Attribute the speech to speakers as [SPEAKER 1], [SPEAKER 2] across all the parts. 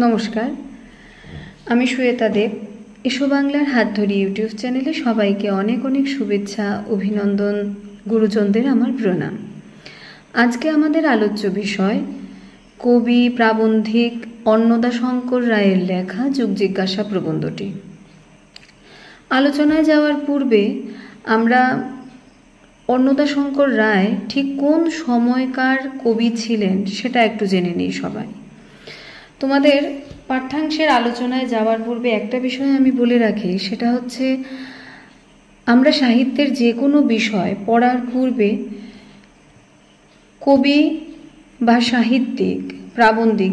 [SPEAKER 1] নমস্কার, আমি শ্বেতা দেব। এসো বাংলার হাত ধরি ইউটিউব চ্যানেলে সবাইকে অনেক অনেক শুভেচ্ছা, অভিনন্দন, গুরুজনদের আমার প্রণাম। আজকে আমাদের আলোচ্য বিষয় কবি প্রাবন্ধিক অন্নদাশঙ্কর রায়ের লেখা যুগ জিজ্ঞাসা প্রবন্ধটি। আলোচনায় যাওয়ার পূর্বে আমরা অন্নদাশঙ্কর রায় ঠিক কোন সময়কার কবি ছিলেন সেটা একটু জেনে নিই সবাই। তোমাদের পাঠ্যাংশের আলোচনায় যাওয়ার পূর্বে একটা বিষয় আমি বলে রাখি, সেটা হচ্ছে আমরা সাহিত্যের যে কোনো বিষয় পড়ার পূর্বে কবি বা সাহিত্যিক প্রাবন্ধিক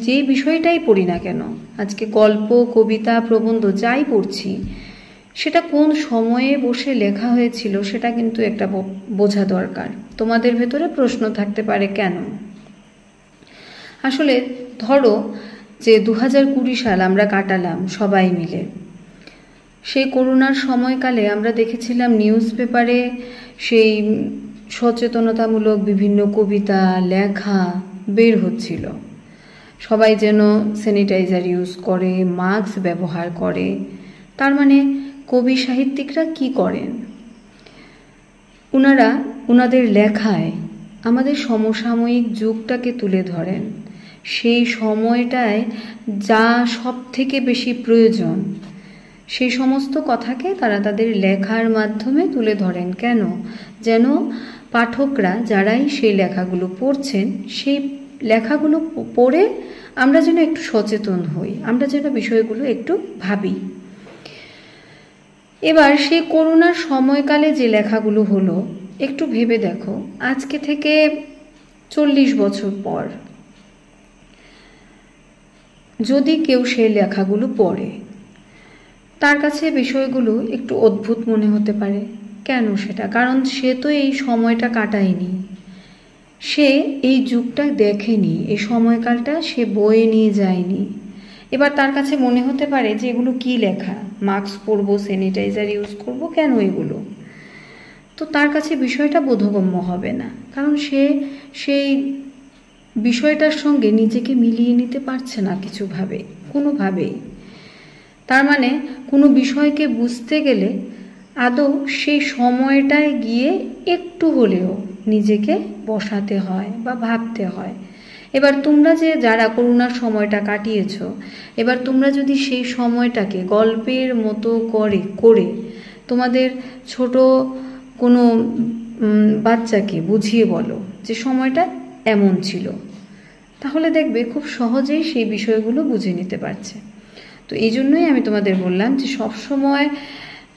[SPEAKER 1] যেই বিষয়টাই পড়ি না কেন, আজকে গল্প, কবিতা, প্রবন্ধ যাই পড়ছি, সেটা কোন সময়ে বসে লেখা হয়েছিল সেটা কিন্তু একটা বোঝা দরকার। তোমাদের ভেতরে প্রশ্ন থাকতে পারে কেন। আসলে ধরো যে 2020 সাল আমরা কাটালাম সবাই মিলে। সেই করোনার সময়কালে আমরা দেখেছিলাম নিউজ পেপারে সেই সচেতনতামূলক বিভিন্ন কবিতা লেখা বের হচ্ছিল। সবাই যেন স্যানিটাইজার ইউজ করে, মাস্ক ব্যবহার করে। তার মানে কবি সাহিত্যিকরা কি করেন? ওনাদের লেখায় আমাদের সমসাময়িক যুগটাকে তুলে ধরেন। সেই সময়টায় যা সব থেকে বেশি প্রয়োজন সেই সমস্ত কথাকে তারা তাদের লেখার মাধ্যমে তুলে ধরেন। কেন? যেন পাঠকরা যারাই সেই লেখাগুলো পড়ছেন, সেই লেখাগুলো পড়ে আমরা যেন একটু সচেতন হই, আমরা যেন বিষয়গুলো একটু ভাবি। এবার সেই করোনার সময়কালে যে লেখাগুলো হলো, একটু ভেবে দেখো, আজকে থেকে 40 বছর পর যদি কেউ সেই লেখাগুলো পড়ে, তার কাছে বিষয়গুলো একটু অদ্ভুত মনে হতে পারে। কেন সেটা? কারণ সে তো এই সময়টা কাটায়নি, সে এই যুগটা দেখেনি, এই সময়কালটা সে বয়ে নিয়ে যায়নি। এবার তার কাছে মনে হতে পারে যে এগুলো কি লেখা, মাস্ক পরবো, স্যানিটাইজার ইউজ করব, কেন এগুলো? তো তার কাছে বিষয়টা বোধগম্য হবে না, কারণ সে সেই বিষয়টার সঙ্গে নিজেকে মিলিয়ে নিতে পারছে না কোনোভাবেই। তার মানে কোনো বিষয়কে বুঝতে গেলে আদৌ সেই সময়টায় গিয়ে একটু হলেও নিজেকে বসাতে হয় বা ভাবতে হয়। এবার তোমরা যারা করোনার সময়টা কাটিয়েছ, এবার তোমরা যদি সেই সময়টাকে গল্পের মতো করে তোমাদের ছোট কোনো বাচ্চাকে বুঝিয়ে বলো যে সময়টা এমন ছিল, তাহলে দেখবে খুব সহজেই সেই বিষয়গুলো বুঝে নিতে পারছে। তো এই জন্যই আমি তোমাদের বললাম যে সবসময়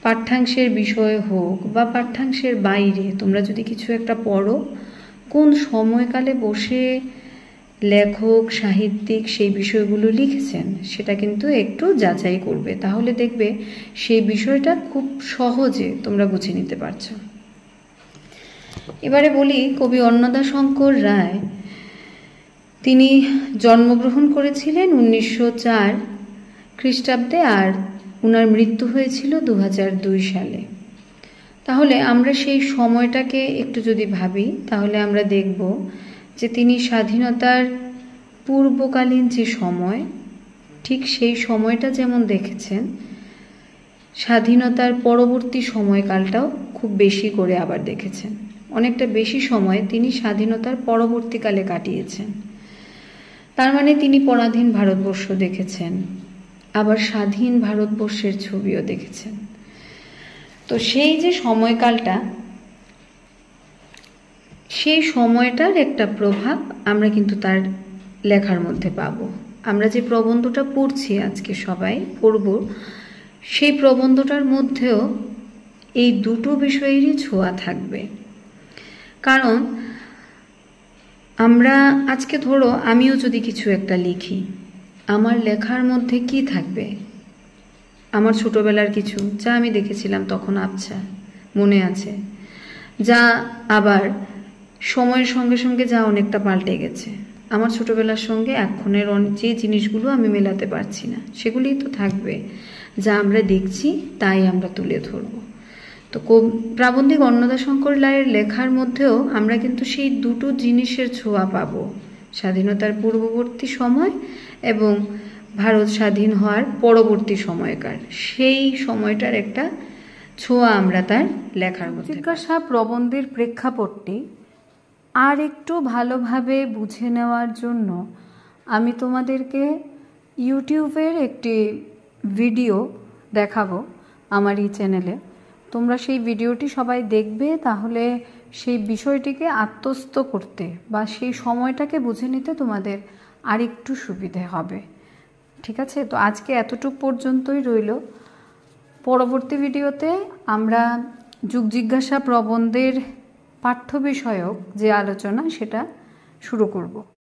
[SPEAKER 1] পাঠ্যাংশের বিষয় হোক বা পাঠ্যাংশের বাইরে তোমরা যদি কিছু একটা পড়ো, কোন সময়কালে বসে লেখক সাহিত্যিক সেই বিষয়গুলো লিখেছেন সেটা কিন্তু একটু যাচাই করবে, তাহলে দেখবে সেই বিষয়টা খুব সহজে তোমরা বুঝে নিতে পারছো। এবারে বলি, কবি অন্নদাশঙ্কর রায় তিনি জন্মগ্রহণ করেছিলেন 1904 খ্রিস্টাব্দে, আর ওনার মৃত্যু হয়েছিল 2002 সালে। তাহলে আমরা সেই সময়টাকে একটু যদি ভাবি, তাহলে আমরা দেখব যে তিনি স্বাধীনতার পূর্বকালীন যে সময়, ঠিক সেই সময়টা যেমন দেখেছেন, স্বাধীনতার পরবর্তী সময়কালটাও খুব বেশি করে আবার দেখেছেন। অনেকটা বেশি সময় তিনি স্বাধীনতার পরবর্তীকালে কাটিয়েছেন। তার মানে তিনি পরাধীন ভারতবর্ষ দেখেছেন, আবার স্বাধীন ভারতবর্ষের ছবিও দেখেছেন। তো সেই যে সময়কালটা, সেই সময়টার একটা প্রভাব আমরা কিন্তু তার লেখার মধ্যে পাব। আমরা যে প্রবন্ধটা পড়ছি, আজকে সবাই পড়ব, সেই প্রবন্ধটার মধ্যেও এই দুটো বিষয়েরই ছোঁয়া থাকবে। কারণ আমরা আজকে ধরো আমিও যদি কিছু একটা লিখি, আমার লেখার মধ্যে কি থাকবে? আমার ছোটবেলার কিছু যা আমি দেখেছিলাম তখন, আচ্ছা মনে আছে, যা আবার সময়ের সঙ্গে সঙ্গে যা অনেকটা পাল্টে গেছে। আমার ছোটবেলার সঙ্গে এখনের যে জিনিসগুলো আমি মেলাতে পারছি না, সেগুলিই তো থাকবে। যা আমরা দেখছি তাই আমরা তুলে ধরব। তো প্রাবন্ধিক অন্নদাশঙ্কর রায়ের লেখার মধ্যেও আমরা কিন্তু সেই দুটো জিনিসের ছোঁয়া পাবো, স্বাধীনতার পূর্ববর্তী সময় এবং ভারত স্বাধীন হওয়ার পরবর্তী সময়কার সেই সময়টার একটা ছোঁয়া আমরা তার লেখার মধ্যে। জিজ্ঞাসা প্রবন্ধের প্রেক্ষাপটটি আর একটু ভালোভাবে বুঝে নেওয়ার জন্য আমি তোমাদেরকে ইউটিউবের একটি ভিডিও দেখাবো আমার এই চ্যানেলে। তোমরা সেই ভিডিওটি সবাই দেখবে, তাহলে সেই বিষয়টিকে আত্মস্থ করতে বা সেই সময়টাকে বুঝে নিতে তোমাদের আর একটু সুবিধে হবে। ঠিক আছে, তো আজকে এতটুকু পর্যন্তই রইল। পরবর্তী ভিডিওতে আমরা যুগ জিজ্ঞাসা প্রবন্ধের পাঠ্য বিষয়ক যে আলোচনা সেটা শুরু করব।